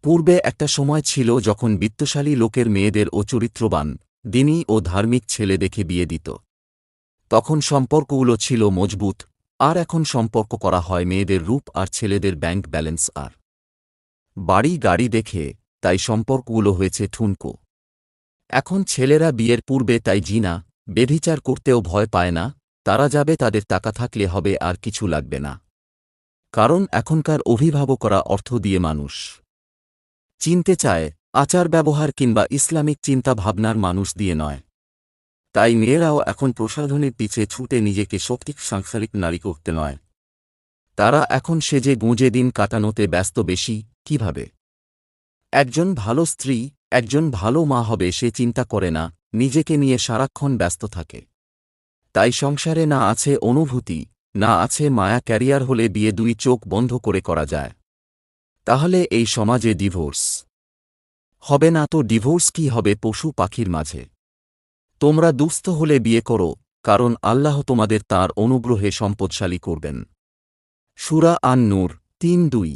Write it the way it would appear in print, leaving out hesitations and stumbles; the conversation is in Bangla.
পূর্বে একটা সময় ছিল যখন বিত্তশালী লোকের মেয়েদের ও চরিত্রবান, দিনী ও ধার্মিক ছেলে দেখে বিয়ে দিত। তখন সম্পর্কগুলো ছিল মজবুত, আর এখন সম্পর্ক করা হয় মেয়েদের রূপ আর ছেলেদের ব্যাংক ব্যালেন্স আর বাড়ি গাড়ি দেখে, তাই সম্পর্কগুলো হয়েছে ঠুনকো। এখন ছেলেরা বিয়ের পূর্বে তাই জিনা, বেভিচার করতেও ভয় পায় না, তারা যাবে তাদের টাকা থাকলে হবে আর কিছু লাগবে না। কারণ এখনকার অভিভাবকরা অর্থ দিয়ে মানুষ চিনতে চায়, আচার ব্যবহার কিংবা ইসলামিক চিন্তা ভাবনার মানুষ দিয়ে নয়। তাই মেয়েরাও এখন প্রসাধনের পিছে ছুটে নিজেকে সঠিক সাংসারিক নারী করতে নয়, তারা এখন সেজে গুঁজে দিন কাটানোতে ব্যস্ত। বেশি কিভাবে একজন ভালো স্ত্রী, একজন ভালো মা হবে সে চিন্তা করে না, নিজেকে নিয়ে সারাক্ষণ ব্যস্ত থাকে। তাই সংসারে না আছে অনুভূতি, না আছে মায়া। ক্যারিয়ার হলে বিয়ে দুই চোখ বন্ধ করে করা যায়, তাহলে এই সমাজে ডিভোর্স হবে না। তো ডিভোর্স কি হবে পশু পাখির মাঝে? তোমরা দুস্থ হলে বিয়ে করো, কারণ আল্লাহ তোমাদের তাঁর অনুগ্রহে সম্পদশালী করবেন। সূরা আন-নূর ৩-২।